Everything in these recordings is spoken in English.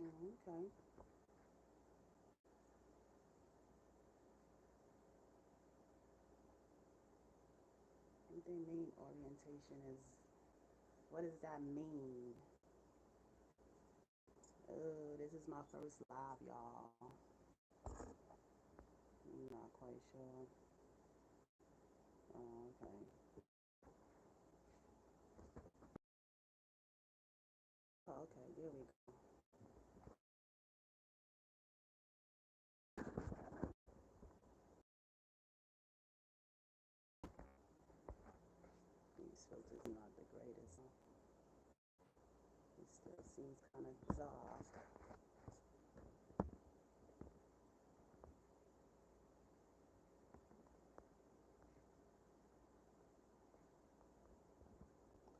Okay. What they mean orientation is, what does that mean? Oh, this is my first live, y'all. I'm not quite sure. Oh, okay. Oh, okay, there we go. These filters are not the greatest. It still seems kind of bizarre.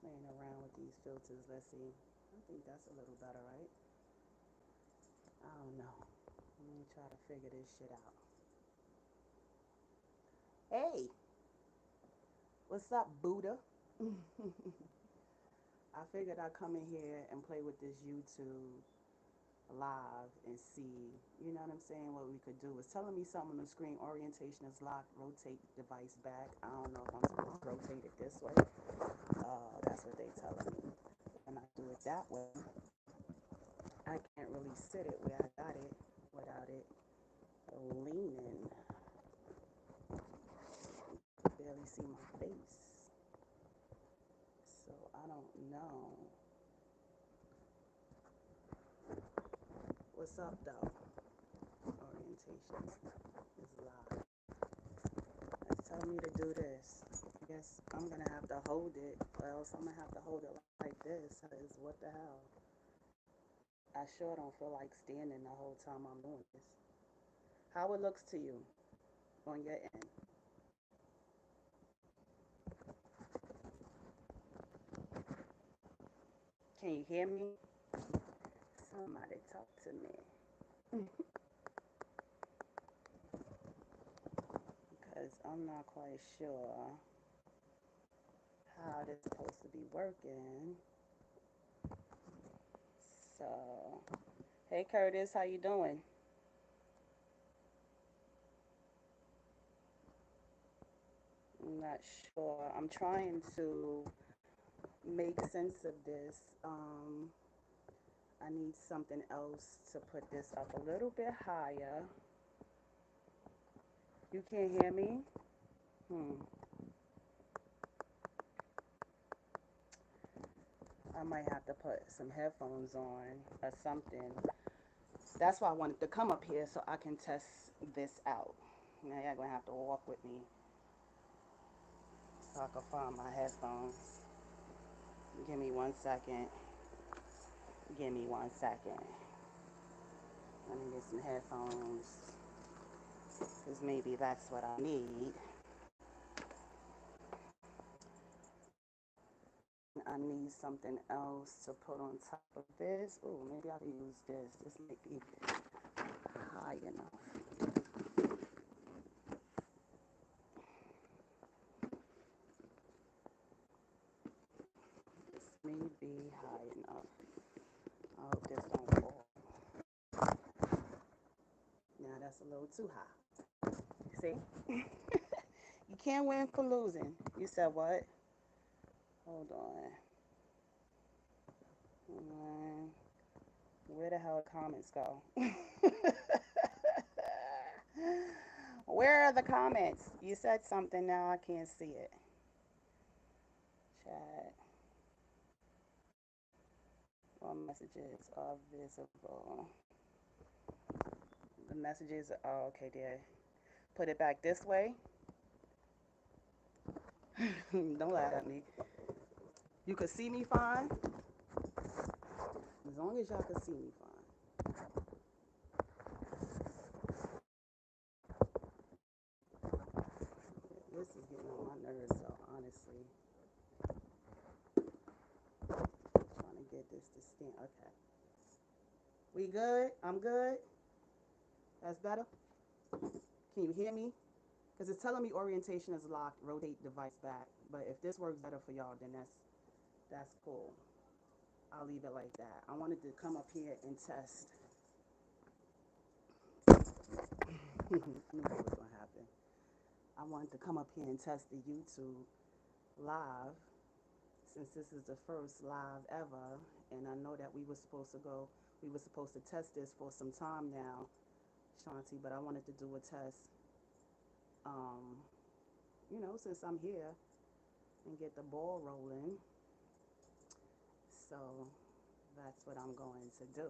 Playing around with these filters. Let's see. I think that's a little better, right? I don't know. Let me try to figure this shit out. Hey, what's up, Buddha? I figured I'd come in here and play with this YouTube live and see, you know what I'm saying, what we could do. It's telling me something on the screen. Orientation is locked. Rotate device back. I don't know if I'm supposed to rotate it this way. That's what they telling me. When I do it that way, I can't really sit it where I got it without it leaning. You can barely see my face. So I don't know. What's up, though? Orientation is live. It's telling me to do this. I guess I'm gonna have to hold it, or else I'm gonna have to hold it like this. Cause what the hell? I sure don't feel like standing the whole time I'm doing this. How it looks to you on your end? Can you hear me? Somebody talk to me. Because I'm not quite sure how this is supposed to be working. So, hey Curtis, how you doing? I'm not sure. I'm trying to make sense of this. I need something else to put this up a little bit higher. You can't hear me? Hmm. I might have to put some headphones on or something. That's why I wanted to come up here so I can test this out. Now y'all gonna have to walk with me so I can find my headphones. Give me 1 second. Give me 1 second. Let me get some headphones. Because maybe that's what I need. I need something else to put on top of this. Oh, maybe I can use this. This might be high enough. This may be high enough. I hope this don't fall. Now that's a little too high. See? You can't win for losing. You said what? Hold on. Where the hell comments go? Where are the comments? You said something now. I can't see it. Chat. All messages are visible. The messages are oh, okay. There. Put it back this way. Don't laugh at me. You could see me fine. As long as y'all can see me fine. This is getting on my nerves, so honestly, trying to get this to stand. Okay. We good? I'm good. That's better. Can you hear me? Because it's telling me orientation is locked. Rotate device back. But if this works better for y'all, then that's cool. I'll leave it like that. I wanted to come up here and test Knew that was gonna happen. I wanted to come up here and test the YouTube live since this is the first live ever, and I know that we were supposed to test this for some time now, Shanti, but I wanted to do a test, um, since I'm here and get the ball rolling. So that's what I'm going to do.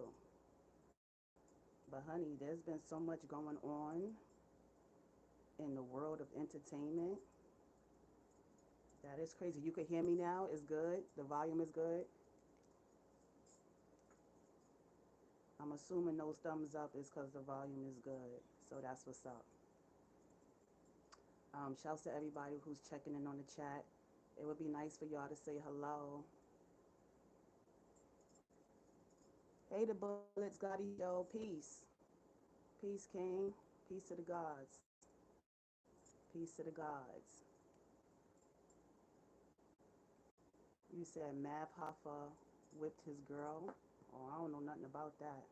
But honey, there's been so much going on in the world of entertainment. That is crazy. You can hear me now. It's good. The volume is good. I'm assuming those thumbs up is because the volume is good. So that's what's up. Shouts to everybody who's checking in on the chat. It would be nice for y'all to say hello. Hey, the Bullets Gotti Show. Peace. Peace, King. Peace to the gods. Peace to the gods. You said Mav Hoffa whipped his girl. Oh, I don't know nothing about that.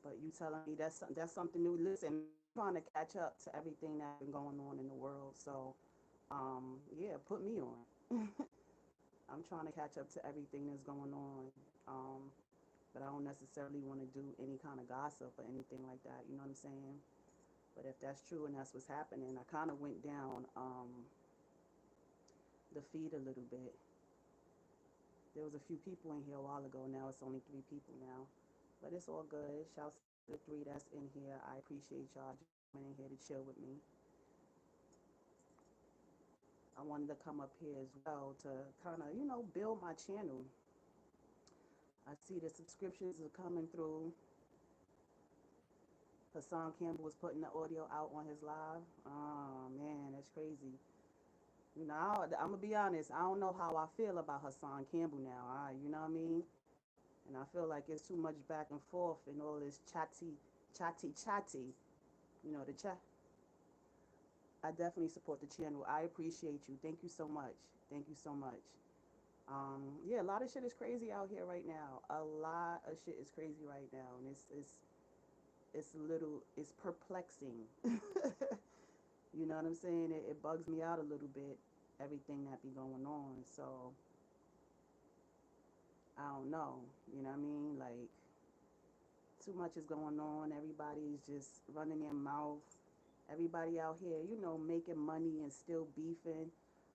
But you telling me that's something new. Listen, man, I'm trying to catch up to everything that's been going on in the world. So, yeah, put me on. I'm trying to catch up to everything that's going on. Um, but I don't necessarily want to do any kind of gossip or anything like that. You know what I'm saying? But if that's true and that's what's happening, I kind of went down the feed a little bit. There was a few people in here a while ago. Now it's only three people now, but it's all good. Shouts to the three that's in here. I appreciate y'all just coming in here to chill with me. I wanted to come up here as well to kind of build my channel. I see the subscriptions are coming through. Hassan Campbell was putting the audio out on his live. Oh man, that's crazy. I'm gonna be honest. I don't know how I feel about Hassan Campbell now. You know what I mean? And I feel like it's too much back and forth and all this chatty. The chat. I definitely support the channel. I appreciate you. Thank you so much. Thank you so much. Yeah, a lot of shit is crazy out here right now. A lot of shit is crazy right now, and it's perplexing. You know what I'm saying? It bugs me out a little bit, everything that be going on. So I don't know. You know what I mean? Like too much is going on. Everybody's just running their mouth. Everybody out here, making money and still beefing.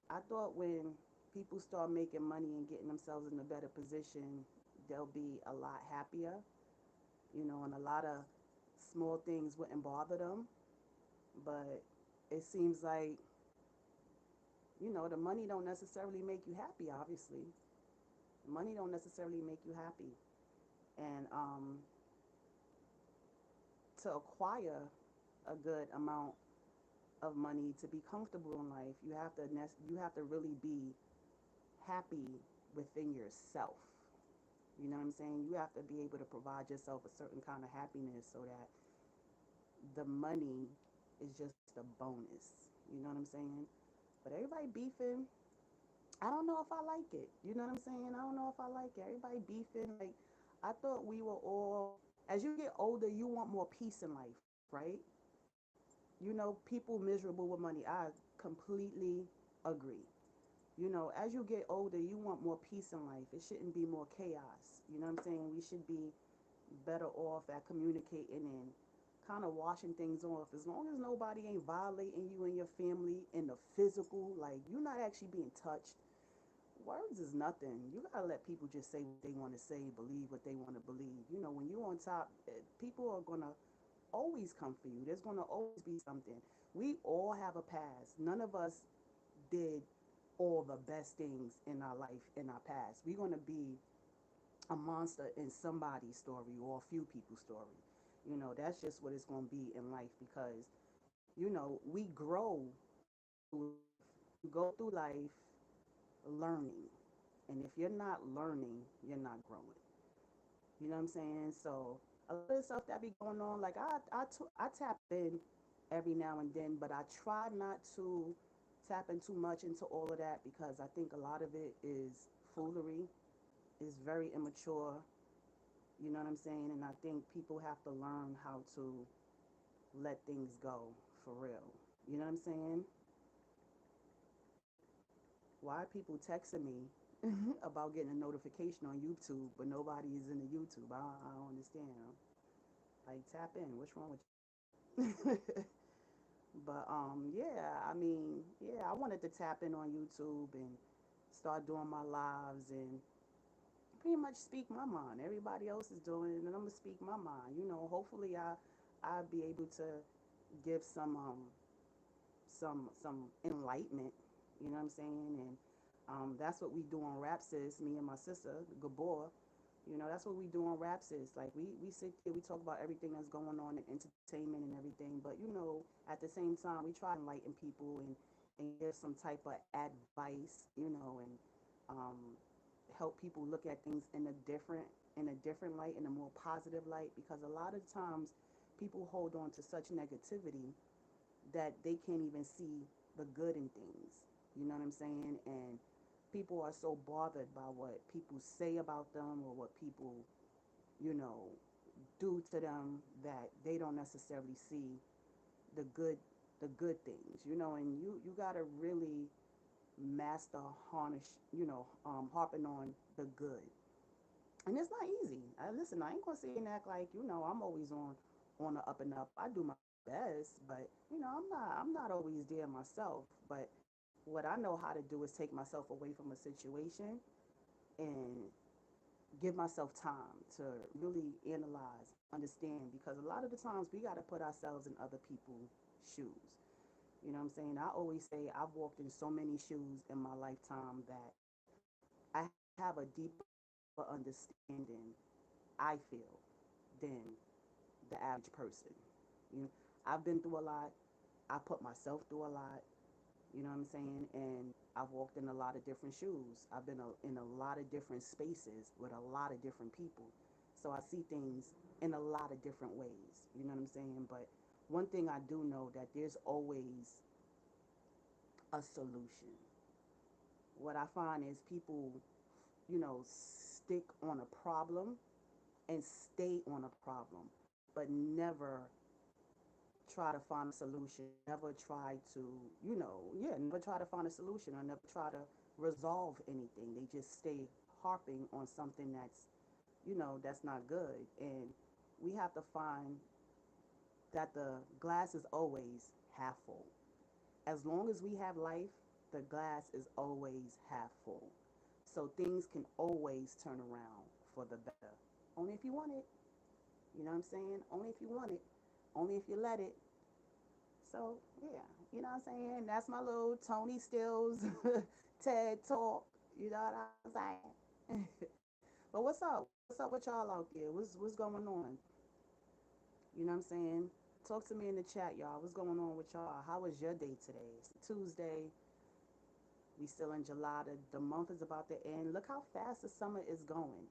I thought when people start making money and getting themselves in a better position, they'll be a lot happier, and a lot of small things wouldn't bother them. But it seems like, the money don't necessarily make you happy, obviously. The money don't necessarily make you happy. And to acquire a good amount of money to be comfortable in life, you have to really be happy within yourself. You know what I'm saying? You have to be able to provide yourself a certain kind of happiness so that the money is just a bonus. You know what I'm saying? But everybody beefing, I don't know if I like it. You know what I'm saying? I don't know if I like it. Everybody beefing. Like, I thought we were all, as you get older, you want more peace in life, right? People miserable with money. I completely agree. As you get older, you want more peace in life. It shouldn't be more chaos. You know what I'm saying? We should be better off at communicating and kind of washing things off. As long as nobody ain't violating you and your family in the physical, like you're not actually being touched. Words is nothing. You gotta let people just say what they want to say, believe what they want to believe. When you're on top, people are gonna always come for you. There's gonna always be something. We all have a past. None of us did all the best things in our life in our past. We're gonna be a monster in somebody's story or a few people's story. That's just what it's gonna be in life because we grow through life. You go through life learning. And if you're not learning, you're not growing. You know what I'm saying? So a lot of stuff that be going on, like I tap in every now and then, but I try not to tap in too much into all of that because I think a lot of it is foolery, is very immature. You know what I'm saying? And I think people have to learn how to let things go for real. You know what I'm saying? Why are people texting me about getting a notification on YouTube, but nobody is in the YouTube? I don't understand. Like, tap in. What's wrong with you? But yeah, I mean, yeah, I wanted to tap in on YouTube and start doing my lives and pretty much speak my mind. Everybody else is doing it, and I'm gonna speak my mind. You know, hopefully I'll be able to give some enlightenment. You know what I'm saying? And that's what we do on Rap Sis, me and my sister Gabor. You know, that's what we do on Rap Sis. Like we sit there, we talk about everything that's going on in entertainment and everything. But you know, at the same time, we try to enlighten people and give some type of advice. You know, and um, help people look at things in a different light, in a more positive light. Because a lot of times, people hold on to such negativity that they can't even see the good in things. You know what I'm saying? And people are so bothered by what people say about them or what people, you know, do to them that they don't necessarily see the good the good things. You know, and you gotta really master harness, harping on the good. And it's not easy. Listen, I ain't gonna sit and act like, I'm always on the up and up. I do my best, but I'm not always there myself. But what I know how to do is take myself away from a situation and give myself time to really analyze, understand, because a lot of the times we got to put ourselves in other people's shoes. You know what I'm saying? I always say I've walked in so many shoes in my lifetime that I have a deeper understanding, I feel, than the average person. You know, I've been through a lot. I put myself through a lot. You know what I'm saying? And I've walked in a lot of different shoes. I've been in a lot of different spaces with a lot of different people. So I see things in a lot of different ways. You know what I'm saying? But one thing I do know that there's always a solution. What I find is people, stick on a problem and stay on a problem, but never try to find a solution, never try to, never try to find a solution or never try to resolve anything. They just stay harping on something that's not good. And we have to find that the glass is always half full. As long as we have life, the glass is always half full. So things can always turn around for the better. Only if you want it. You know what I'm saying? Only if you want it. Only if you let it. So yeah, you know what I'm saying? That's my little ToniSteelz TED talk. You know what I'm saying? But what's up? What's up with y'all out there? What's going on? You know what I'm saying? Talk to me in the chat, y'all. What's going on with y'all? How was your day today? It's a Tuesday. We still in July. The month is about to end. Look how fast the summer is going.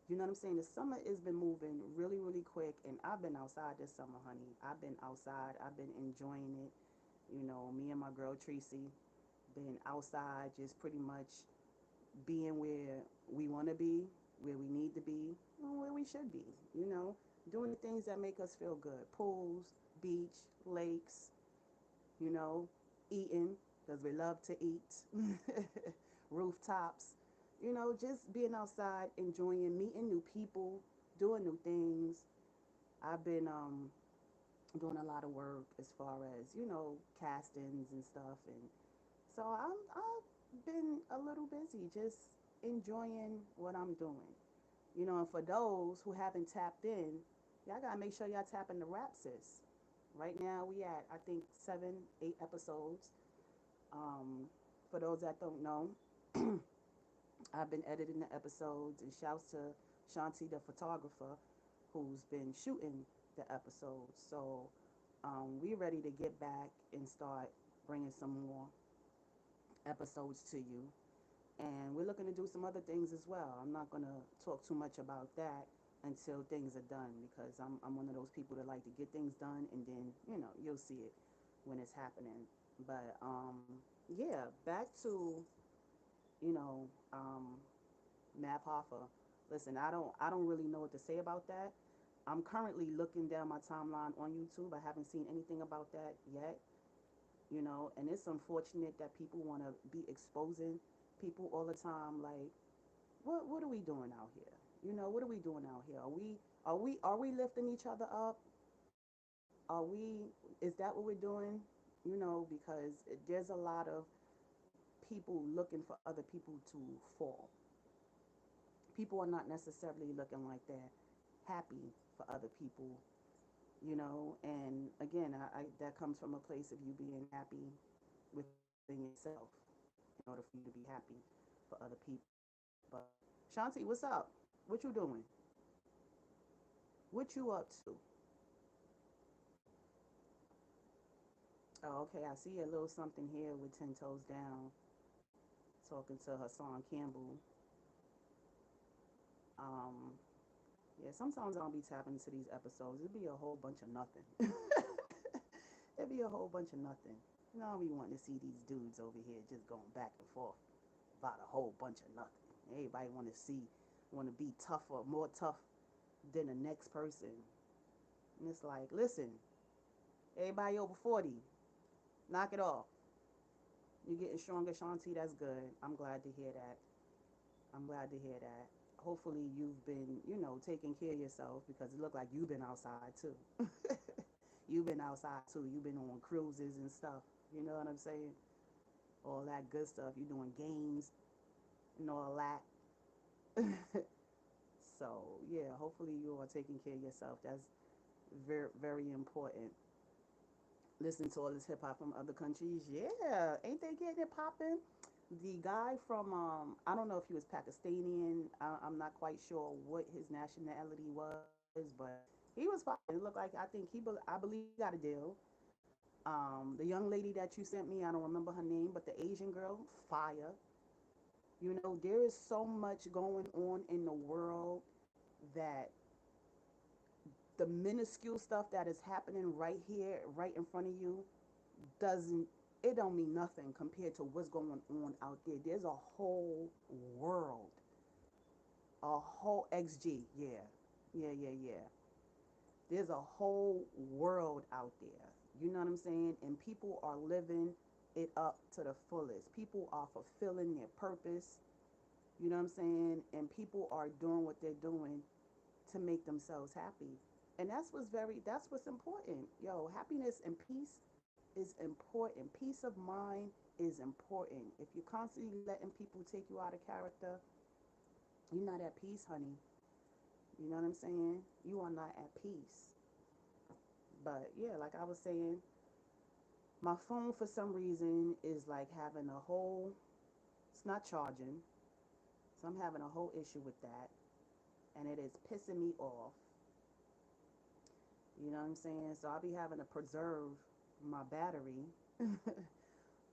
You know what I'm saying? The summer has been moving really, really quick, and I've been outside this summer, honey. I've been outside. I've been enjoying it. You know, me and my girl Tracy been outside, just pretty much being where we want to be, where we need to be, and where we should be. You know, doing the things that make us feel good: pools, beach, lakes. You know, eating because we love to eat, rooftops. You know, just being outside, enjoying, meeting new people, doing new things. I've been doing a lot of work as far as castings and stuff, and so I've been a little busy, just enjoying what I'm doing. You know, and for those who haven't tapped in, y'all gotta make sure y'all tap in the Rap Sis. Right now we at I think 7, 8 episodes. Um, for those that don't know, I've been editing the episodes, and shouts to Shanti, the photographer, who's been shooting the episodes. So we're ready to get back and start bringing some more episodes to you. And we're looking to do some other things as well. I'm not going to talk too much about that until things are done, because I'm one of those people that like to get things done, and then, you'll see it when it's happening. But yeah, back to, you know, um, Mav Hoffa. Listen, I don't really know what to say about that. I'm currently looking down my timeline on YouTube. I haven't seen anything about that yet, and it's unfortunate that people want to be exposing people all the time. Like, what are we doing out here? What are we doing out here? Are we lifting each other up? Is that what we're doing? Because there's a lot of people looking for other people to fall. People are not necessarily looking like they're happy for other people, and again, that comes from a place of you being happy within yourself in order for you to be happy for other people. But Shanti, what's up? What you doing? What you up to? Oh, okay, I see a little something here with 10 toes down talking to Hassan Campbell. um yeah, sometimes I'll be tapping into these episodes, it'd be a whole bunch of nothing. It'd be a whole bunch of nothing. I'll be wanting to see these dudes over here just going back and forth about a whole bunch of nothing. Everybody want to be tougher, more tough than the next person. And it's like, listen, everybody over 40, knock it off. You're getting stronger, Shanti. That's good. I'm glad to hear that. I'm glad to hear that. Hopefully, you've been, taking care of yourself because it looked like you've been outside too. You've been outside too. You've been on cruises and stuff. You know what I'm saying? All that good stuff. You're doing games and all that. So, yeah, hopefully, you are taking care of yourself. That's very, very important. Listen to all this hip hop from other countries. Yeah, ain't they getting it popping? The guy from I don't know if he was Pakistani. I'm not quite sure what his nationality was, but he was popping. It looked like I believe he got a deal. The young lady that you sent me, I don't remember her name, but the Asian girl, fire. There is so much going on in the world that the minuscule stuff that is happening right here, right in front of you, doesn't it don't mean nothing compared to what's going on out there. There's a whole world, a whole XG, yeah, yeah. There's a whole world out there. You know what I'm saying? And people are living it up to the fullest. People are fulfilling their purpose. You know what I'm saying? And people are doing what they're doing to make themselves happy. And that's what's important. Yo, happiness and peace is important. Peace of mind is important. If you're constantly letting people take you out of character, you're not at peace, honey. You know what I'm saying? You are not at peace. But yeah, like I was saying, my phone for some reason is like having a whole, it's not charging. So I'm having a whole issue with that. And it is pissing me off. You know what I'm saying? So I'll be having to preserve my battery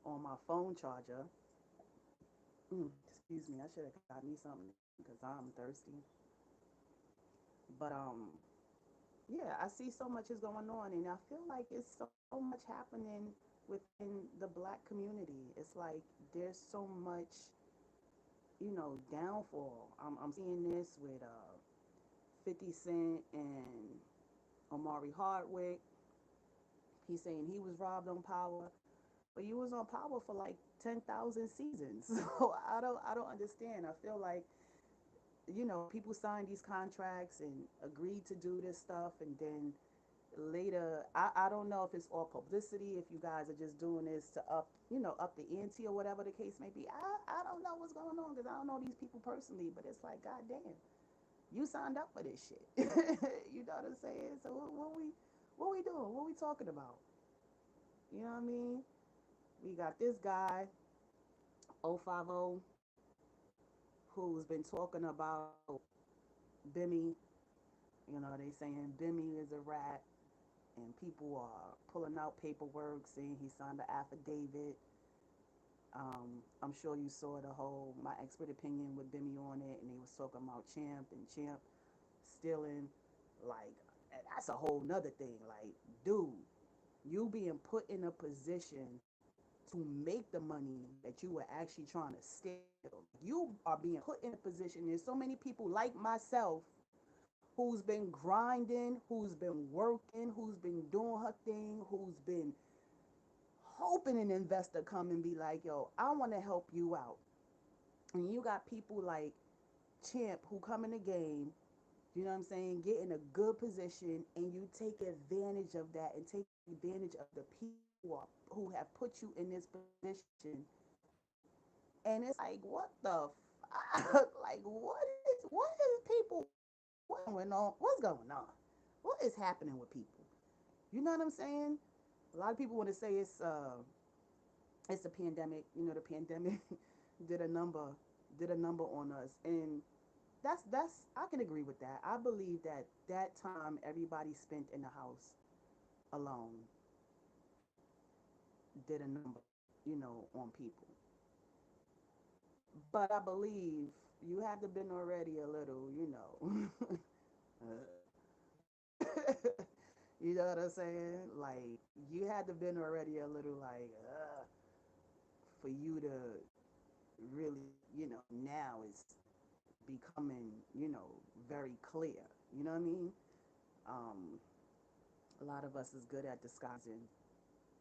on my phone charger. Excuse me, I should have got me something because I'm thirsty. But yeah, I see so much is going on, and I feel like it's so much happening within the black community. It's like there's so much, downfall. I'm seeing this with 50 Cent and Omari Hardwick. He's saying he was robbed on Power, but you was on Power for like 10,000 seasons. So I don't understand. I feel like people sign these contracts and agree to do this stuff, and then later, I don't know if it's all publicity, if you guys are just doing this to up the ante or whatever the case may be. I don't know what's going on because I don't know these people personally, but it's like, god damn, you signed up for this shit. You know what I'm saying? So what we doing? What we talking about? You know what I mean? We got this guy 050 who's been talking about Bimmy. They saying Bimmy is a rat, and people are pulling out paperwork saying he signed an affidavit. I'm sure you saw the whole my expert opinion with Bimmy on it, and they was talking about Champ and Champ stealing. Like, that's a whole nother thing. Like, dude, you being put in a position to make the money that you were actually trying to steal. You are being put in a position. There's so many people like myself who's been grinding, who's been working, who's been doing her thing, who's been hoping an investor come and be like, yo, I want to help you out. And you got people like Champ who come in the game, you know what I'm saying, get in a good position, and you take advantage of that and take advantage of the people who have put you in this position. And it's like, what the fuck? Like, what is people, what's going on? What's going on? What is happening with people? You know what I'm saying? A lot of people want to say it's a pandemic. You know, the pandemic did a number did a number on us, and that's I can agree with that. I believe that that time everybody spent in the house alone did a number, you know, on people. But I believe you have to been already a little, you know, you know what I'm saying? Like you had to been already a little like for you to really, you know, now it's becoming, you know, very clear. You know what I mean? Um, a lot of us is good at disguising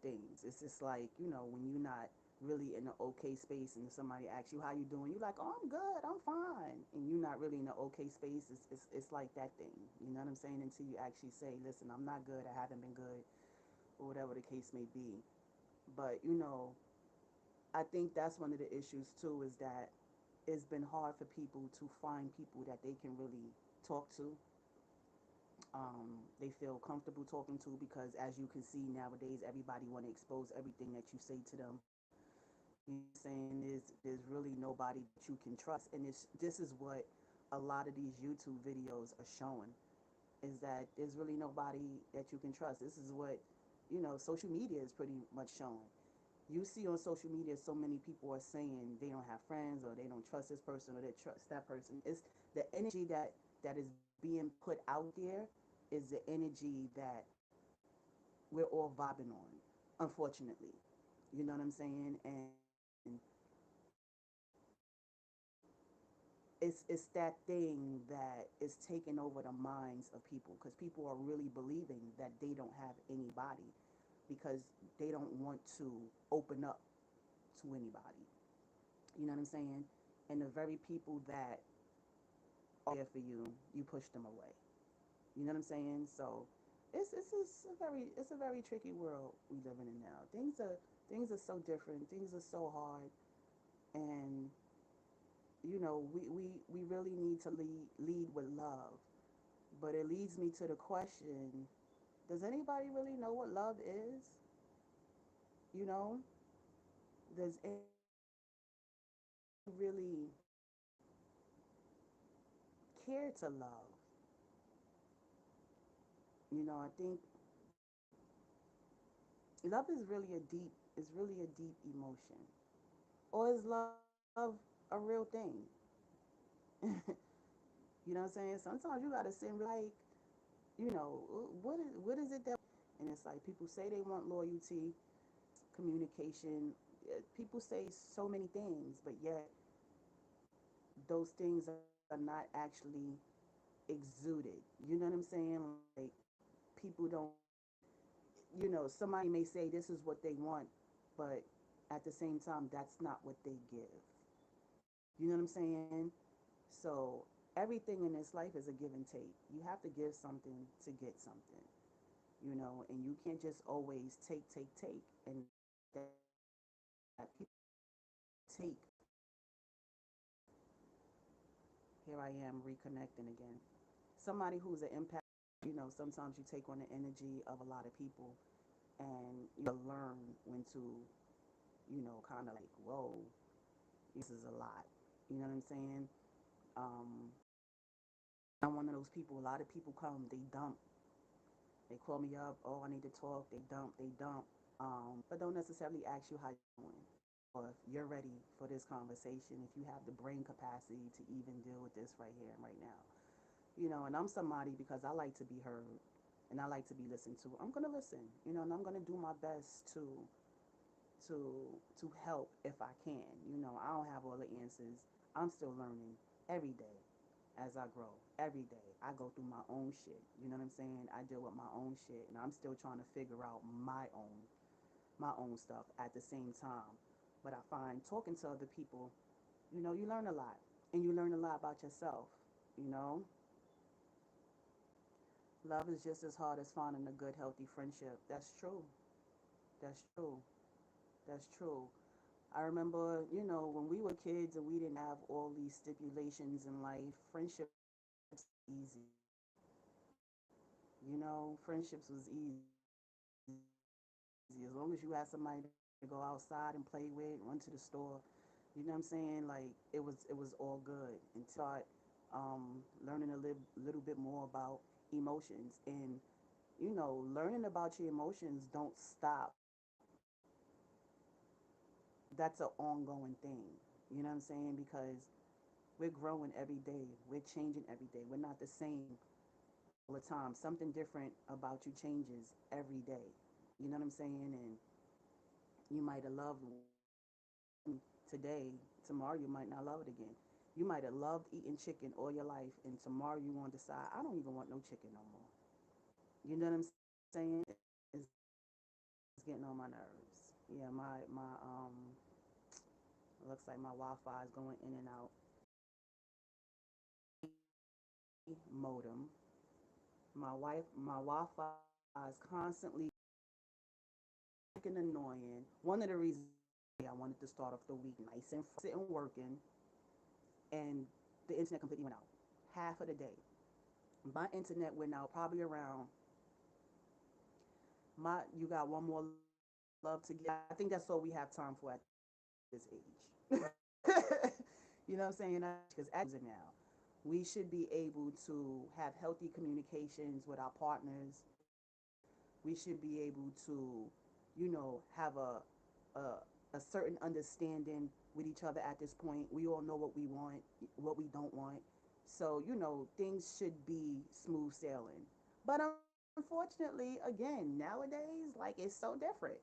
things. It's just like, you know, when you're not really in an okay space and somebody asks you how you doing, you're like, oh, I'm good, I'm fine. And you're not really in an okay space. It's like that thing. You know what I'm saying? Until you actually say, listen, I'm not good, I haven't been good, or whatever the case may be. But, you know, I think that's one of the issues too is that it's been hard for people to find people that they can really talk to. They feel comfortable talking to because, as you can see nowadays, everybody want to expose everything that you say to them. You know what I'm saying? There's really nobody that you can trust, and this is what a lot of these YouTube videos are showing is that there's really nobody that you can trust. This is what, you know, social media is pretty much showing. You see on social media so many people are saying they don't have friends or they don't trust this person or they trust that person. It's the energy that is being put out there is the energy that we're all vibing on, unfortunately. You know what I'm saying? And it's that thing that is taking over the minds of people because people are really believing that they don't have anybody because they don't want to open up to anybody. You know what I'm saying? And the very people that are there for you, you push them away. You know what I'm saying? So it's a very tricky world we living in now. Things are so different. Things are so hard, and you know we really need to lead with love. But it leads me to the question: does anybody really know what love is? You know, does anybody really care to love? You know, I think love is really a deep emotion. Or is love a real thing? You know what I'm saying? Sometimes you gotta sit and be like, you know, what is it that and it's like people say they want loyalty, communication. People say so many things, but yet those things are not actually exuded. You know what I'm saying? Like people don't, you know, somebody may say this is what they want, but at the same time, that's not what they give. You know what I'm saying? So everything in this life is a give and take. You have to give something to get something, you know, and you can't just always take. And that people take, here I am reconnecting again. Somebody who's an impact, you know, sometimes you take on the energy of a lot of people and you learn when to, you know, kind of like, whoa, this is a lot. You know what I'm saying? Um, I'm one of those people, a lot of people come, they dump. They call me up, oh, I need to talk. They dump. But don't necessarily ask you how you're doing or if you're ready for this conversation, if you have the brain capacity to even deal with this right here and right now. You know, and I'm somebody because I like to be heard and I like to be listened to. I'm gonna listen, you know, and I'm gonna do my best to to help if I can. You know, I don't have all the answers. I'm still learning every day. as I grow. Every day, I go through my own shit. You know what I'm saying? I deal with my own shit, and I'm still trying to figure out my own stuff at the same time. But I find talking to other people, you learn a lot, and you learn a lot about yourself. You know, love is just as hard as finding a good, healthy friendship. That's true. That's true. That's true. I remember, when we were kids and we didn't have all these stipulations in life, friendships easy. Friendships was easy. As long as you had somebody to go outside and play with, run to the store, you know what I'm saying? Like it was all good until you start learning a little bit more about emotions and learning about your emotions don't stop. That's an ongoing thing. You know what I'm saying? Because we're growing every day. We're changing every day. We're not the same all the time. Something different about you changes every day. You know what I'm saying? And you might have loved one today, tomorrow you might not love it again. You might have loved eating chicken all your life, and tomorrow you want to decide, I don't even want no chicken no more. You know what I'm saying? It's getting on my nerves. Yeah, my it looks like my Wi-Fi is going in and out. Modem. My Wi-Fi is constantly freaking annoying. One of the reasons I wanted to start off the week nice and sitting working, and the internet completely went out half of the day. My internet went out probably around my. You got one more love to give. I think that's all we have time for at this age. You know what I'm saying? Because because now, we should be able to have healthy communications with our partners. We should be able to, have a a certain understanding with each other at this point. We all know what we want, what we don't want. So, things should be smooth sailing. But unfortunately, again, nowadays, like it's so different.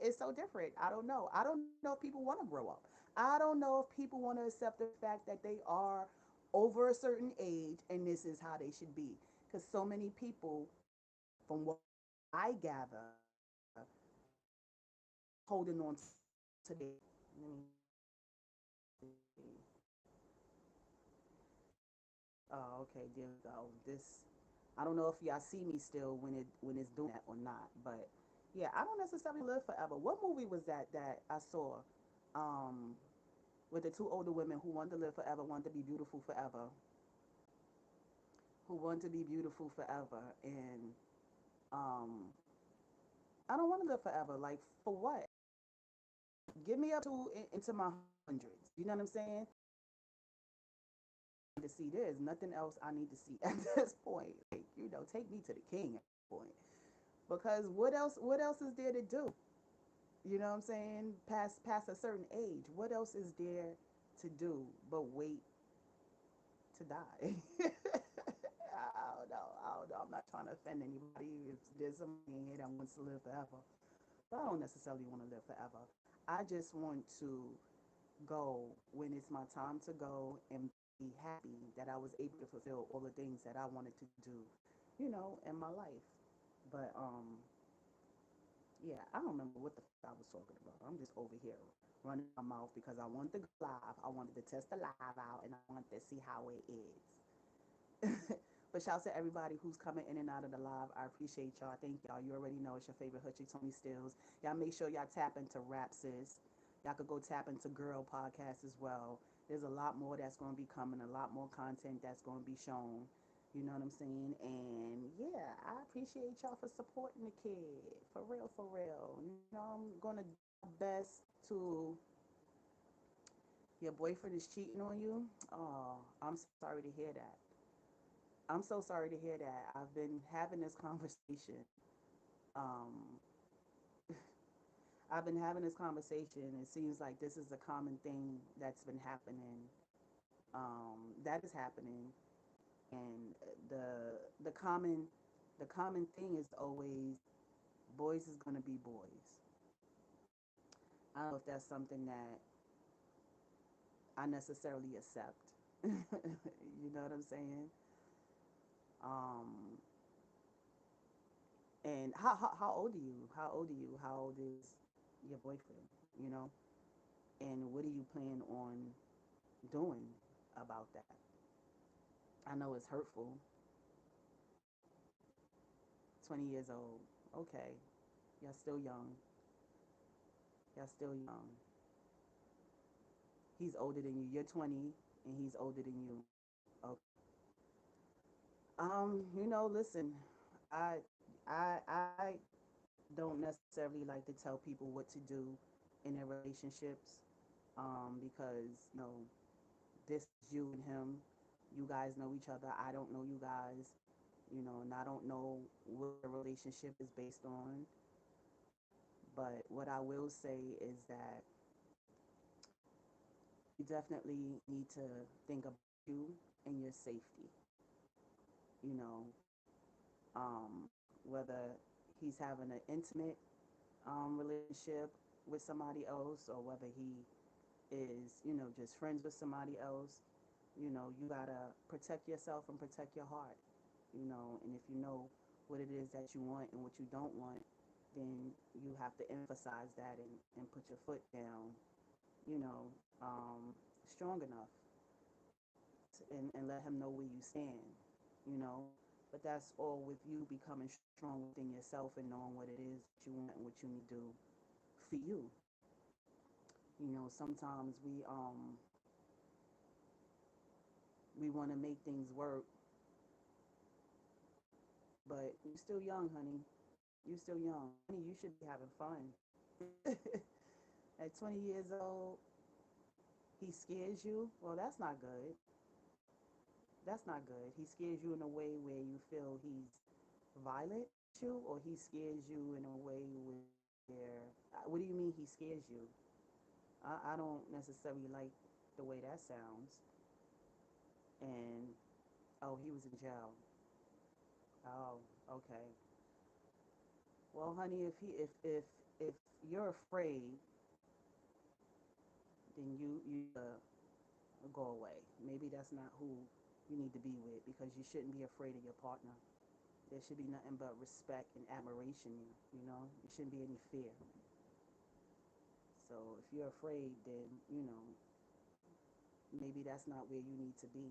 It's so different. I don't know. I don't know if people want to grow up. I don't know if people want to accept the fact that they are over a certain age and this is how they should be. Because so many people, from what I gather, holding on to their age. Let me see. Oh, okay, there we go. I don't know if y'all see me still when it's doing that or not, but yeah, I don't necessarily live forever. What movie was that I saw? Um, with the two older women who wanted to live forever, wanted to be beautiful forever, who wanted to be beautiful forever, and um, I don't want to live forever. Like for what? Give me up to into my hundreds. You know what I'm saying? To see there's nothing else I need to see at this point. Like take me to the king at this point. Because what else is there to do? You know what I'm saying? Past a certain age, what else is there to do but wait to die? I don't know. I don't know. I'm not trying to offend anybody. If there's somebody in here that wants to live forever, but I don't necessarily want to live forever. I just want to go when it's my time to go and be happy that I was able to fulfill all the things that I wanted to do, in my life. But yeah, I don't remember what the fuck I was talking about. I'm just over here running my mouth because I wanted to go live. I wanted to test the live out and I wanted to see how it is. But shout out to everybody who's coming in and out of the live. I appreciate y'all. Thank y'all. You already know it's your favorite Hutchie ToniSteelz. Y'all make sure y'all tap into Rap Sis. Y'all could go tap into Girl Podcast as well. There's a lot more that's going to be coming, a lot more content that's going to be shown. You know what I'm saying? And yeah, I appreciate y'all for supporting the kid. For real, for real. I'm going to do my best to. Your boyfriend is cheating on you? Oh, I'm sorry to hear that. I'm so sorry to hear that. I've been having this conversation. Um, I've been having this conversation. It seems like this is a common thing that's been happening. That is happening, and the common the common thing is always boys is gonna be boys. I don't know if that's something that I necessarily accept. You know what I'm saying? Um, and how old are you? How old are you? How old is your boyfriend? You know, and what do you plan on doing about that? I know it's hurtful. 20 years old. Okay, y'all still young. Y'all still young. He's older than you. You're 20, and he's older than you. Okay. Listen, I I don't necessarily like to tell people what to do in their relationships, because this is you and him. You guys know each other. I don't know you guys, and I don't know what the relationship is based on. But what I will say is that you definitely need to think about you and your safety. You know, whether he's having an intimate relationship with somebody else, or whether he is, just friends with somebody else. You gotta protect yourself and protect your heart. And if you know what it is that you want and what you don't want, then you have to emphasize that, and put your foot down, you know, strong enough, and let him know where you stand, you know. But that's all with you becoming strong within yourself and knowing what it is that you want and what you need to do for you. Sometimes we want to make things work, but you're still young, honey. You're still young. Honey, you should be having fun. At 20 years old, he scares you. Well, that's not good. That's not good. He scares you in a way where you feel he's violent with you, or he scares you in a way where, what do you mean he scares you? I don't necessarily like the way that sounds. And, oh, he was in jail. Oh, okay. Well, honey, if you're afraid, then you need to go away. Maybe that's not who you need to be with, because you shouldn't be afraid of your partner. There should be nothing but respect and admiration. There shouldn't be any fear. So if you're afraid, then maybe that's not where you need to be.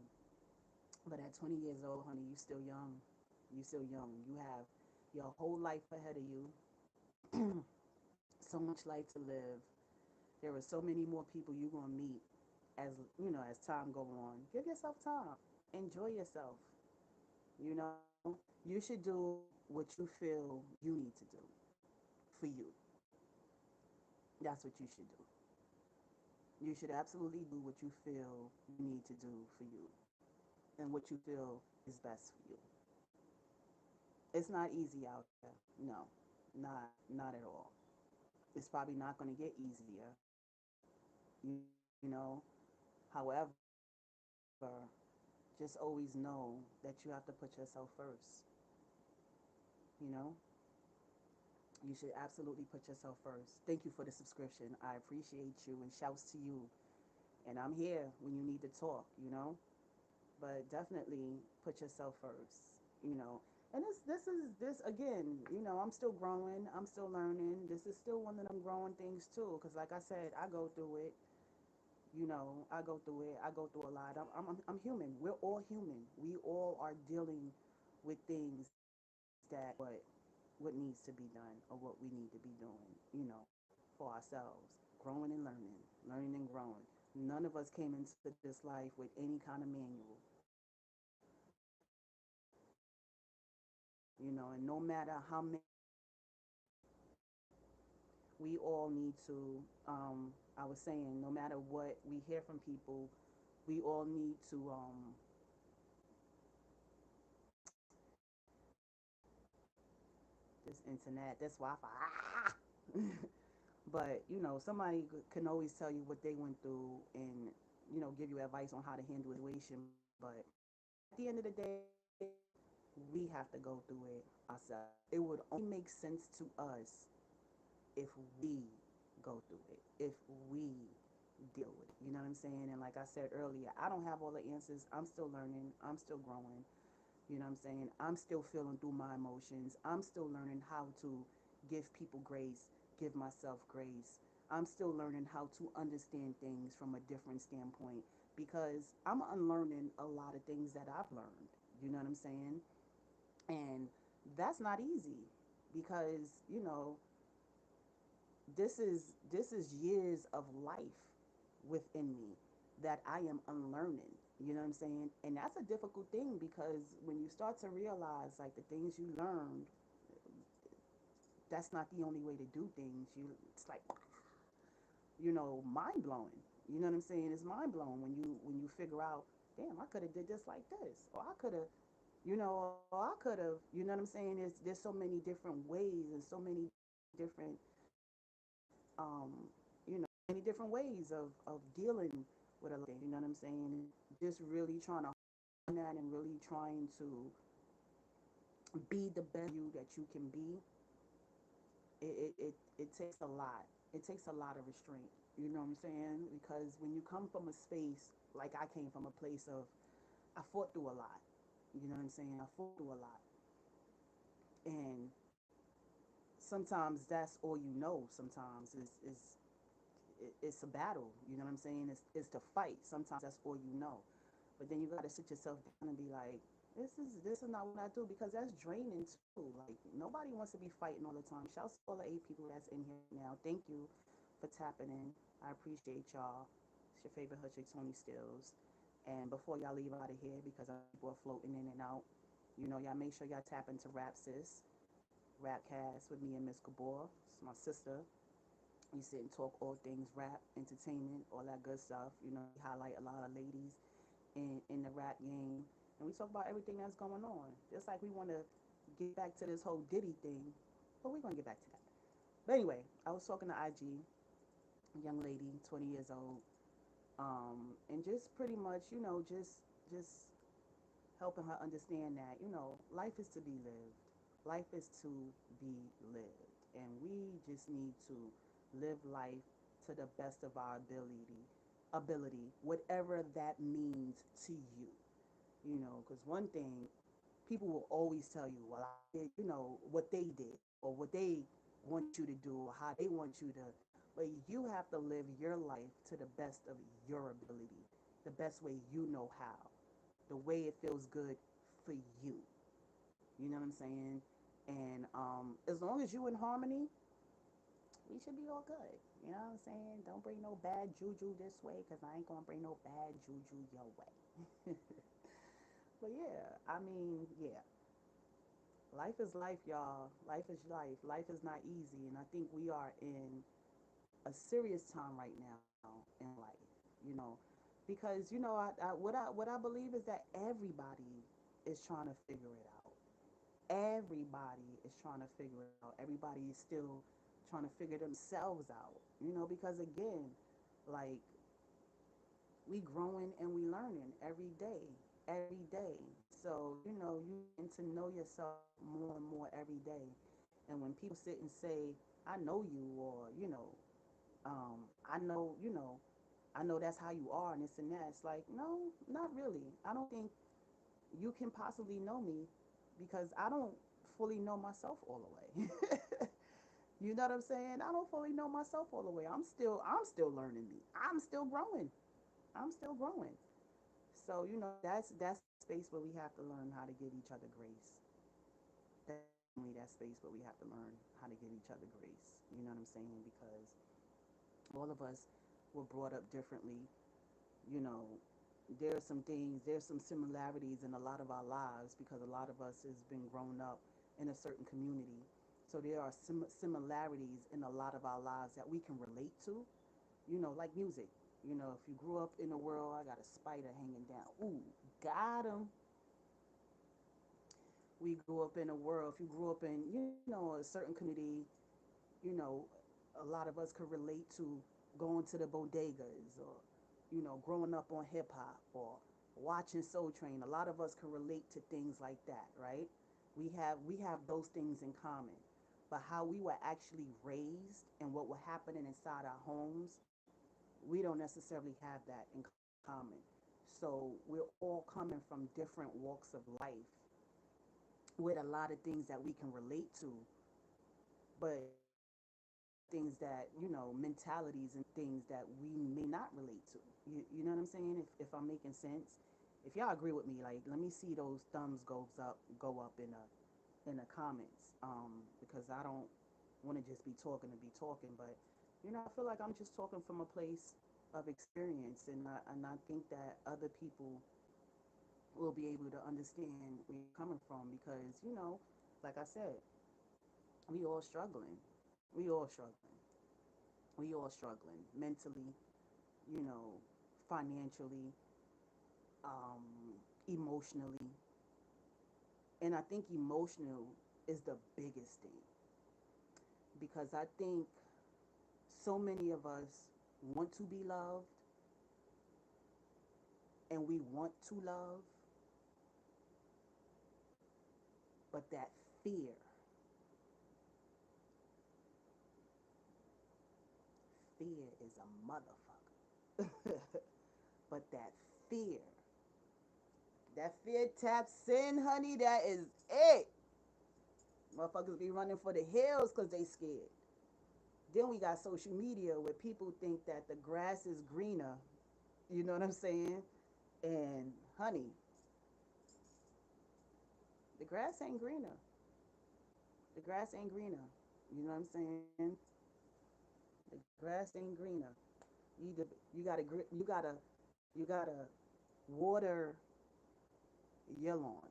But at 20 years old, honey, you still young. You still young. You have your whole life ahead of you. So much life to live. There are so many more people you're gonna meet as time go on. Give yourself time. Enjoy yourself. You know, you should do what you feel you need to do for you. That's what you should do. You should absolutely do what you feel you need to do for you, and what you feel is best for you. It's not easy out there. No, not at all. It's probably not going to get easier. You know. However, just always know that you have to put yourself first. You know, you should absolutely put yourself first. Thank you for the subscription. I appreciate you, and shouts to you. And I'm here when you need to talk. But definitely put yourself first. You know, and this again. I'm still growing. I'm still learning. This is still one of them growing things too. Because like I said, I go through it. I go through it. I go through a lot. I'm human. We're all human. We all are dealing with things that what needs to be done, or what we need to be doing, for ourselves. Growing and learning, learning and growing. None of us came into this life with any kind of manual, and no matter how many, we all need to, I was saying, no matter what we hear from people, we all need to, this internet, this Wi-Fi. Ah! But somebody can always tell you what they went through, and give you advice on how to handle a situation. But at the end of the day, we have to go through it ourselves. It would only make sense to us if we go through it, if we deal with it. You know what I'm saying? And like I said earlier, I don't have all the answers. I'm still learning. I'm still growing. You know what I'm saying? I'm still feeling through my emotions. I'm still learning how to give people grace, give myself grace. I'm still learning how to understand things from a different standpoint because I'm unlearning a lot of things that I've learned. You know what I'm saying? And that's not easy because, this is years of life within me that I am unlearning. You know what I'm saying? And that's a difficult thing because when you start to realize like the things you learned, that's not the only way to do things. It's like, mind blowing. You know what I'm saying? It's mind blowing when you figure out, damn, I could have did this like this, or I could have, or I could have, you know what I'm saying? There's so many different ways and so many different, many different ways of dealing with a lot of things. You know what I'm saying? Just really trying to hone that and really trying to be the best you that you can be. It takes a lot. It takes a lot of restraint. You know what I'm saying? Because when you come from a space like I came from a place of, I fought through a lot. You know what I'm saying? I fought through a lot, and sometimes that's all you know. Sometimes it's a battle. You know what I'm saying? It's to fight. Sometimes that's all you know. But then you got to sit yourself down and be like, this is not what I do because that's draining too. Like nobody wants to be fighting all the time. Shouts to all the 8 people that's in here right now. Thank you for tapping in. I appreciate y'all. It's your favorite hood chick, ToniSteelz. And before y'all leave out of here, because I know people are floating in and out, y'all make sure y'all tap into Rap Sis, Rapcast with me and Miss Gabor. It's my sister. We sit and talk all things rap, entertainment, all that good stuff. We highlight a lot of ladies in the rap game, and we talk about everything that's going on. Just like we want to get back to this whole Diddy thing, but we're gonna get back to that. But anyway, I was talking to IG, a young lady, 20 years old, and just pretty much, just helping her understand that life is to be lived. Life is to be lived, and we just need to live life to the best of our ability, whatever that means to you. Because one thing people will always tell you, well, I did, what they did or what they want you to do or how they want you to, but you have to live your life to the best of your ability, the best way you know how, the way it feels good for you. You know what I'm saying? And as long as you in harmony, we should be all good. You know what I'm saying? Don't bring no bad juju this way because I ain't going to bring no bad juju your way. But yeah, I mean, yeah. Life is life, y'all. Life is life. Life is not easy. And I think we are in a serious time right now in life, you know, because, what I believe is that everybody is trying to figure it out. Everybody is trying to figure it out. Everybody is still trying to figure themselves out, because again, like we growing and we learning every day, every day. So, you getting to know yourself more and more every day. And when people sit and say, I know you, or, I know, I know that's how you are and this and that. It's like, no, not really. I don't think you can possibly know me because I don't fully know myself all the way. You know what I'm saying? I don't fully know myself all the way. I'm still learning me. I'm still growing. I'm still growing. So, that's that space where we have to learn how to give each other grace. That's definitely that space where we have to learn how to give each other grace. You know what I'm saying? Because all of us were brought up differently. You know, there's some similarities in a lot of our lives because a lot of us has been grown up in a certain community. So there are similarities in a lot of our lives that we can relate to, like music. If you grew up in a world, I got a spider hanging down. Ooh, got him. We grew up in a world, if you grew up in, a certain community, you know, a lot of us could relate to going to the bodegas or, growing up on hip hop or watching Soul Train. A lot of us can relate to things like that, right? We have those things in common. But how we were actually raised and what were happening inside our homes, we don't necessarily have that in common. So we're all coming from different walks of life with a lot of things that we can relate to, but other things that, mentalities and things that we may not relate to. You know what I'm saying? If I'm making sense. If y'all agree with me, like, let me see those thumbs go up in the comments, because I don't want to just be talking to be talking, but I feel like I'm just talking from a place of experience, and I think that other people will be able to understand where you're coming from, because like I said, we all struggling, we all struggling, we all struggling mentally, you know, financially, emotionally, and I think emotional is the biggest thing, because I think so many of us want to be loved, and we want to love, but that fear, fear is a motherfucker. But fear, that fear taps in, honey. That is it. Motherfuckers be running for the hills because they scared. Then we got social media where people think that the grass is greener. You know what I'm saying? And honey, the grass ain't greener. The grass ain't greener. You know what I'm saying? The grass ain't greener. You gotta water your lawn.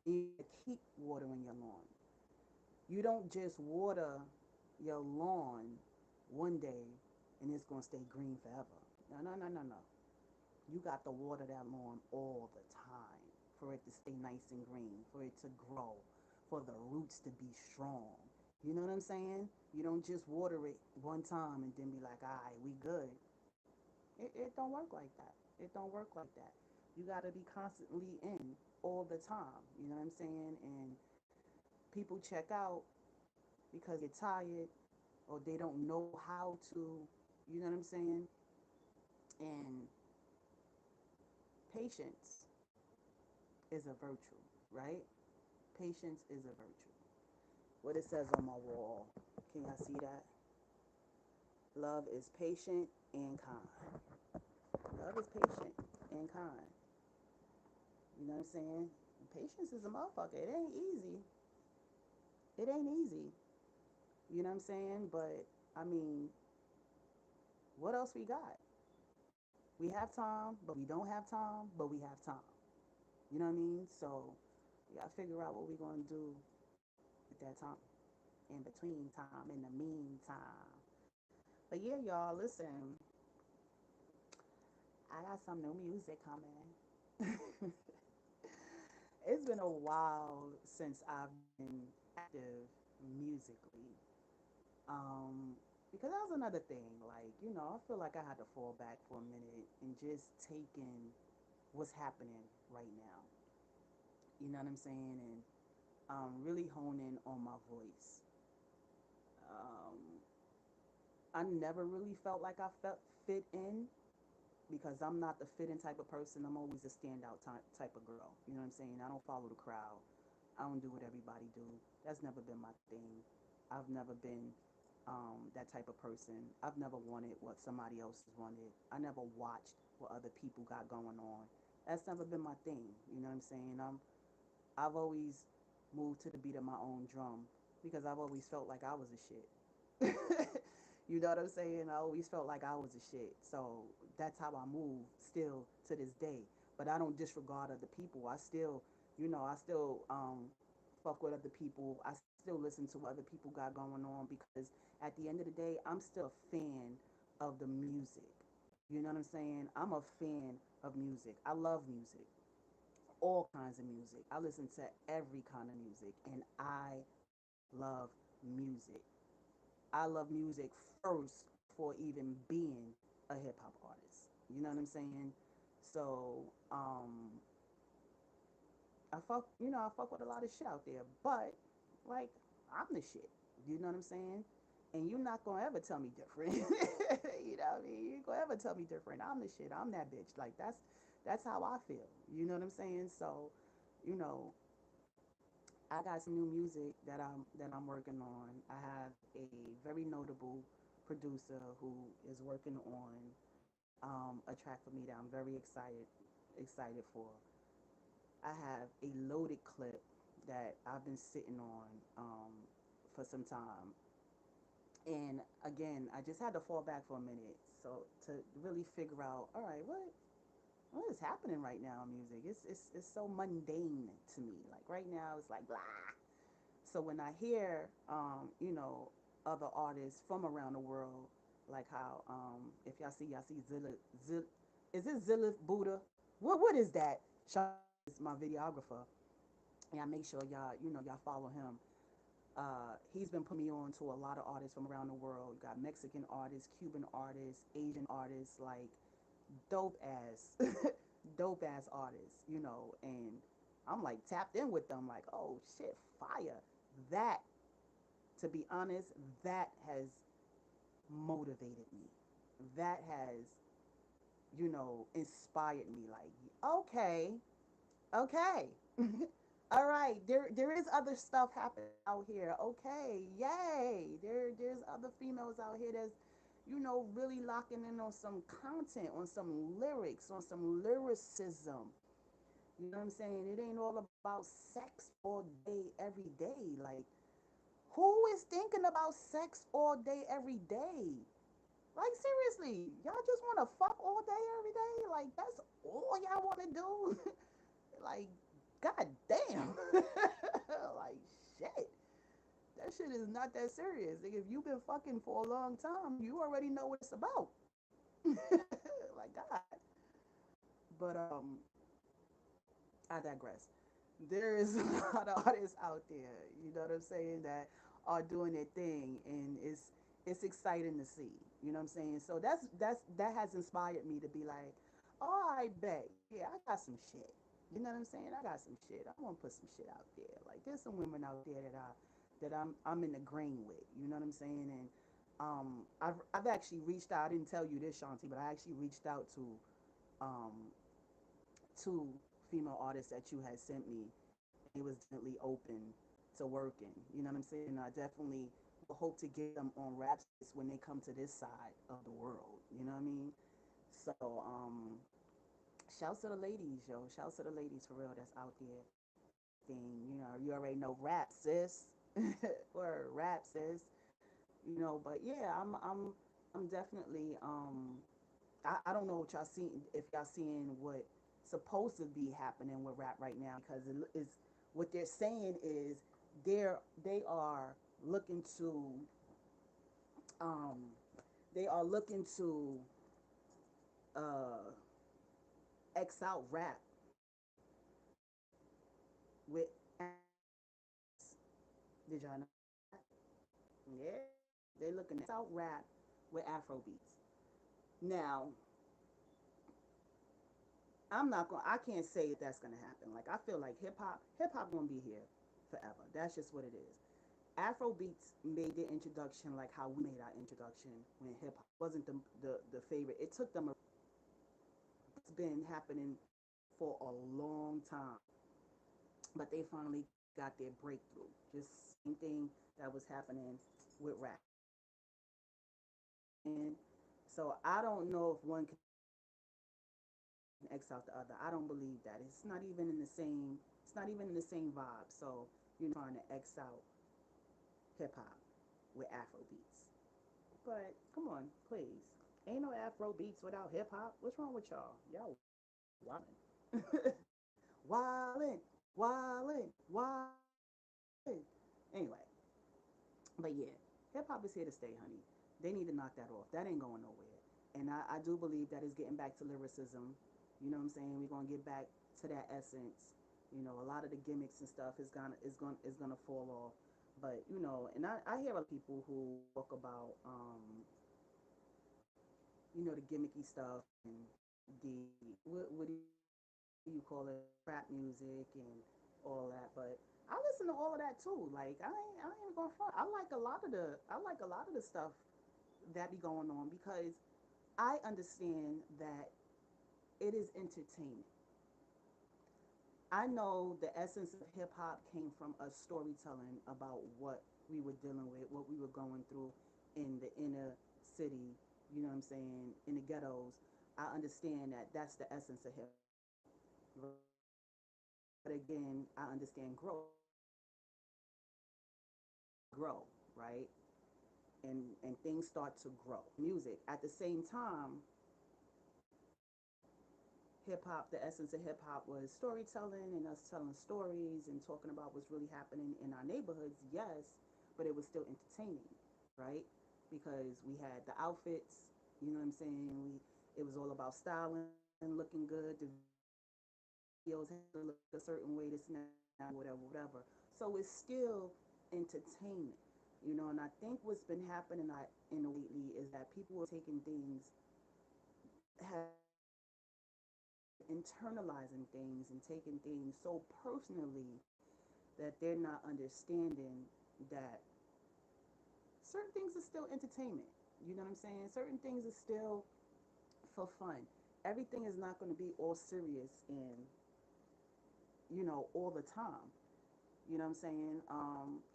You gotta keep watering your lawn. You don't just water your lawn one day and it's gonna stay green forever. No, no, no, no, no. You got to water that lawn all the time for it to stay nice and green, for it to grow, for the roots to be strong. You know what I'm saying? You don't just water it one time and then be like, all right, we good. It don't work like that. It don't work like that. You got to be constantly in all the time. You know what I'm saying? And people check out because they get tired or they don't know how to, you know what I'm saying? And patience is a virtue, right? Patience is a virtue. What it says on my wall. Can y'all see that? Love is patient and kind. Love is patient and kind. You know what I'm saying? Patience is a motherfucker. It ain't easy. It ain't easy. You know what I'm saying? But I mean, what else we got? We have time, but we don't have time, but we have time. You know what I mean? So we gotta figure out what we're gonna do with that time. In between time, in the meantime. But yeah, y'all, listen, I got some new music coming. It's been a while since I've been active musically. Um, because that was another thing. Like, I feel like I had to fall back for a minute and just take in what's happening right now. You know what I'm saying? And really hone in on my voice. Um, I never really felt like I felt fit in because I'm not the fitting type of person. I'm always a standout type of girl. You know what I'm saying? I don't follow the crowd. I don't do what everybody do. That's never been my thing. I've never been that type of person. I've never wanted what somebody else wanted. I never watched what other people got going on. That's never been my thing. You know what I'm saying? I've always moved to the beat of my own drum because I've always felt like I was a shit. You know what I'm saying? I always felt like I was a shit. So that's how I move still to this day. But I don't disregard other people. I still fuck with other people. I still listen to what other people got going on because at the end of the day, I'm still a fan of the music. You know what I'm saying? I'm a fan of music. I love music, all kinds of music. I listen to every kind of music, and I love music. I love music first before even being a hip hop artist. You know what I'm saying? So, I fuck with a lot of shit out there, but like, I'm the shit. You know what I'm saying? And you're not gonna ever tell me different. You know what I mean? You ain't gonna ever tell me different. I'm the shit. I'm that bitch. Like that's how I feel. You know what I'm saying? So, you know, I got some new music that I'm working on. I have a very notable producer who is working on a track for me that I'm very excited for. I have a loaded clip that I've been sitting on for some time. And again, I just had to fall back for a minute so to really figure out, all right, what is happening right now in music? It's so mundane to me. Like right now, it's like blah. So when I hear, other artists from around the world, like how, if y'all see Zilla, is it Zilla Buddha? What is that? Sean is my videographer, and I make sure y'all follow him. He's been putting me on to a lot of artists from around the world. You got Mexican artists, Cuban artists, Asian artists, like dope ass, dope ass artists, and I'm like tapped in with them, like, oh shit, fire. That, to be honest, that has motivated me. That has, inspired me. Like, okay, okay. All right, there is other stuff happening out here. Okay, yay. There's other females out here that's, really locking in on some content, on some lyrics, on some lyricism. You know what I'm saying? It ain't all about sex all day, every day. Like, who is thinking about sex all day, every day? Like, seriously, y'all just want to fuck all day, every day? Like, that's all y'all want to do? Like, god damn. Like, shit. That shit is not that serious. Like, if you've been fucking for a long time, you already know what it's about. Like, God. But I digress. There is a lot of artists out there, you know what I'm saying, that are doing their thing, and it's exciting to see. You know what I'm saying? So that has inspired me to be like, oh, I bet, yeah, I got some shit. You know what I'm saying? I got some shit. I want to put some shit out there. Like there's some women out there that I'm in the grain with. You know what I'm saying? And I've actually reached out. I didn't tell you this, Shanti, but I actually reached out to um two female artists that you had sent me, and they was definitely open to working. You know what I'm saying? I definitely will hope to get them on rap when they come to this side of the world. You know what I mean? So shouts to the ladies, yo. Shouts to the ladies for real that's out there. Thing, you already know rap, sis. Or rap, sis. But yeah, I'm definitely I don't know what y'all seeing, if y'all seeing what supposed to be happening with rap right now, because it is what they're saying is they looking to um they are looking to uh X out rap with did y'all know that? Yeah, they looking to X out rap with Afro beats. Now, I can't say if that's gonna happen. Like I feel like hip hop gonna be here forever. That's just what it is. Afro beats made their introduction like how we made our introduction when hip hop wasn't the favorite. It took them it's been happening for a long time. But they finally got their breakthrough. Just same thing that was happening with rap. And so I don't know if one can X out the other. I don't believe that. It's not even in the same. It's not even in the same vibe. So trying to X out hip hop with Afro beats. But come on, please. Ain't no Afro beats without hip hop. What's wrong with y'all? Y'all wildin'. Wildin', wildin', wildin'. Anyway, but yeah, hip hop is here to stay, honey. They need to knock that off. That ain't going nowhere. And I do believe that it's getting back to lyricism. You know what I'm saying? We're gonna get back to that essence. A lot of the gimmicks and stuff is gonna fall off. But and I hear other people who talk about the gimmicky stuff and the what do you call it, rap music and all that. But I I listen to all of that too. Like I ain't even gonna front. I like a lot of the stuff that be going on because I understand that it is entertainment. I know the essence of hip hop came from us storytelling about what we were dealing with, what we were going through in the inner city, you know what I'm saying, in the ghettos. I understand that that's the essence of hip hop, right? But again, I understand growth. Grow, right? And things start to grow. Music. At the same time, hip hop, the essence of hip hop was storytelling and us telling stories and talking about what's really happening in our neighborhoods, yes, but it was still entertaining, right? Because we had the outfits, you know what I'm saying? It was all about styling, looking good, the videos had to look a certain way, this and that, whatever, whatever. So it's still entertainment. You know, and I think what's been happening in the lately is that people are taking things, have internalizing things and taking things so personally that they're not understanding that certain things are still entertainment. You know what I'm saying? Certain things are still for fun. Everything is not going to be all serious and, you know, all the time. You know what I'm saying?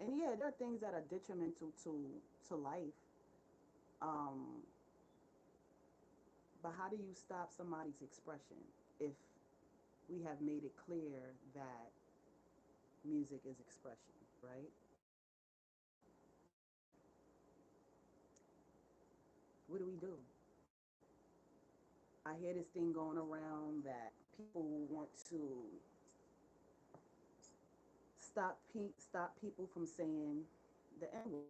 And yeah, there are things that are detrimental to life. Um, but how do you stop somebody's expression if we have made it clear that music is expression, right? What do we do? I hear this thing going around that people want to stop people from saying the N word,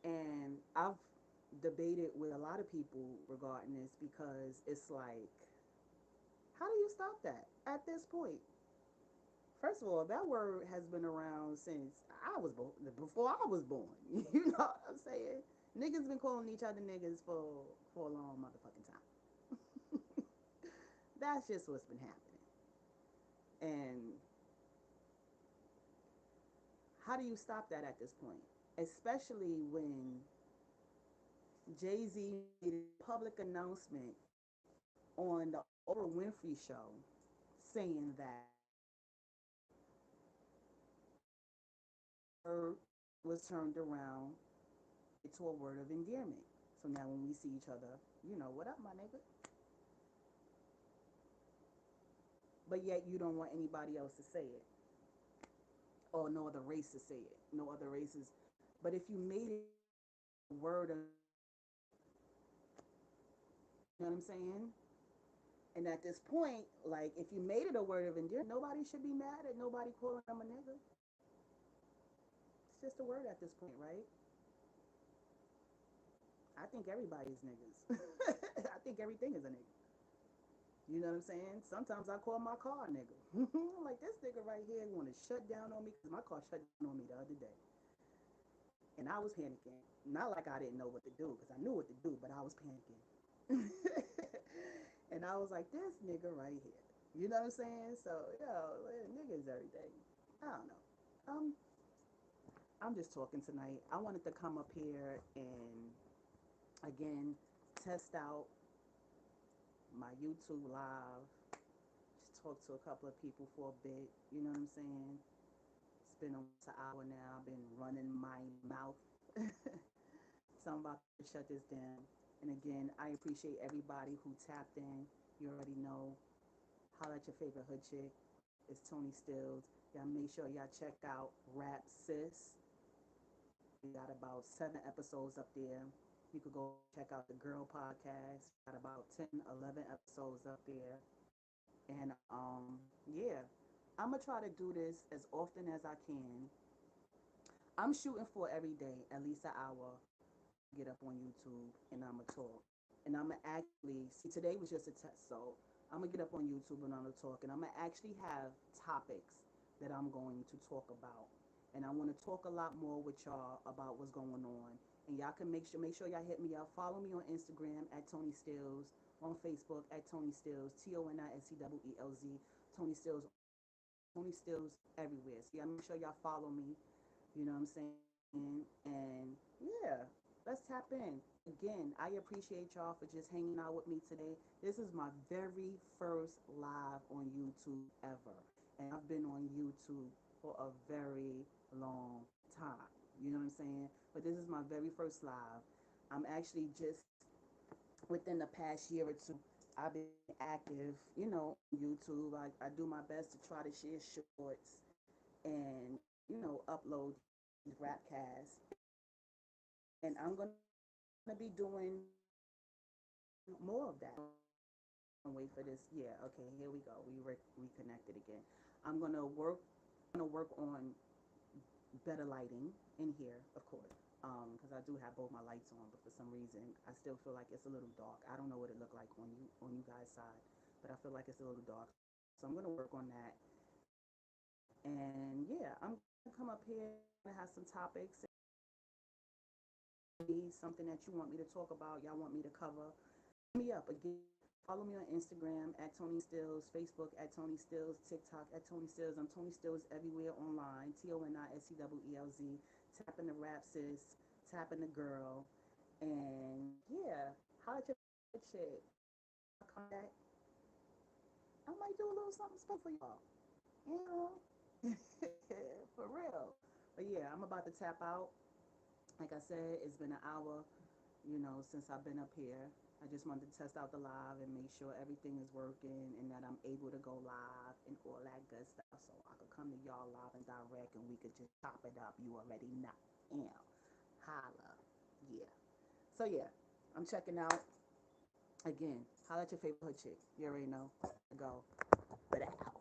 and I've debated with a lot of people regarding this because it's like, how do you stop that at this point? First of all, that word has been around since I was born, before I was born. You know what I'm saying? Niggas been calling each other niggas for a long motherfucking time. That's just what's been happening. And how do you stop that at this point? Especially when Jay Z made a public announcement on the Oprah Winfrey show saying that word was turned around to a word of endearment. So now when we see each other, you know, what up, my nigga? But yet you don't want anybody else to say it, or no other race to say it, no other races. But if you made it a word of, you know what I'm saying? And at this point, like if you made it a word of endearment, nobody should be mad at nobody calling them a nigga. It's just a word at this point, right? I think everybody's niggas. I think everything is a nigga. You know what I'm saying? Sometimes I call my car a nigga. I'm like, this nigga right here want to shut down on me because my car shut down on me the other day. And I was panicking. Not like I didn't know what to do because I knew what to do, but I was panicking. And I was like, this nigga right here. You know what I'm saying? So, yo, niggas everything. I don't know. Um, I'm just talking tonight. I wanted to come up here and again test out my YouTube live. Just talk to a couple of people for a bit. You know what I'm saying? It's been almost an hour now. I've been running my mouth. So I'm about to shut this down. And again, I appreciate everybody who tapped in. You already know. Holla at your favorite hood chick. It's ToniSteelz. Y'all make sure y'all check out Rap Sis. We got about 7 episodes up there. You could go check out the Girl Podcast. We got about 10, 11 episodes up there. And yeah, I'm gonna try to do this as often as I can. I'm shooting for every day, at least an hour. I'm gonna get up on YouTube and I'm gonna talk. And I'm gonna actually see today was just a test, so I'm gonna get up on YouTube and I'm gonna talk. And I'm gonna actually have topics that I'm going to talk about. And I want to talk a lot more with y'all about what's going on. And y'all can make sure y'all hit me up. Follow me on Instagram at ToniSteelz, on Facebook at ToniSteelz, ToniSteelz, ToniSteelz Tony Stills everywhere. So y'all make sure y'all follow me. You know what I'm saying? And yeah, let's tap in. Again, I appreciate y'all for just hanging out with me today. This is my very first live on YouTube ever. And I've been on YouTube for a very long time. You know what I'm saying? But this is my very first live. I'm actually just within the past year or two, I've been active, on YouTube. I do my best to try to share shorts and, upload these rapcasts. And I'm going to be doing more of that. Wait for this. Yeah, okay, here we go. Reconnected again. I'm going to work on better lighting in here, of course. Because I do have both my lights on, but for some reason I still feel like it's a little dark. I don't know what it looked like on you guys' side, but I feel like it's a little dark. So I'm gonna work on that. And yeah, I'm gonna come up here. I'm gonna have some topics. And if y'all have something that you want me to talk about, y'all want me to cover, hit me up again. Follow me on Instagram at ToniSteelz, Facebook at ToniSteelz, TikTok at ToniSteelz. I'm ToniSteelz everywhere online. ToniSteelz. Tapping the rap sis, tapping the girl, and yeah, holla at your favorite chick. Y'all come back. I might do a little something special for y'all. You know, for real. But yeah, I'm about to tap out. Like I said, it's been an hour, since I've been up here. I just wanted to test out the live and make sure everything is working and that I'm able to go live and all that good stuff so I could come to y'all live and direct and we could just chop it up. You already know. Yeah. Holla. Yeah. So yeah, I'm checking out. Again, holla at your favorite hood chick. You already know. Go. But out.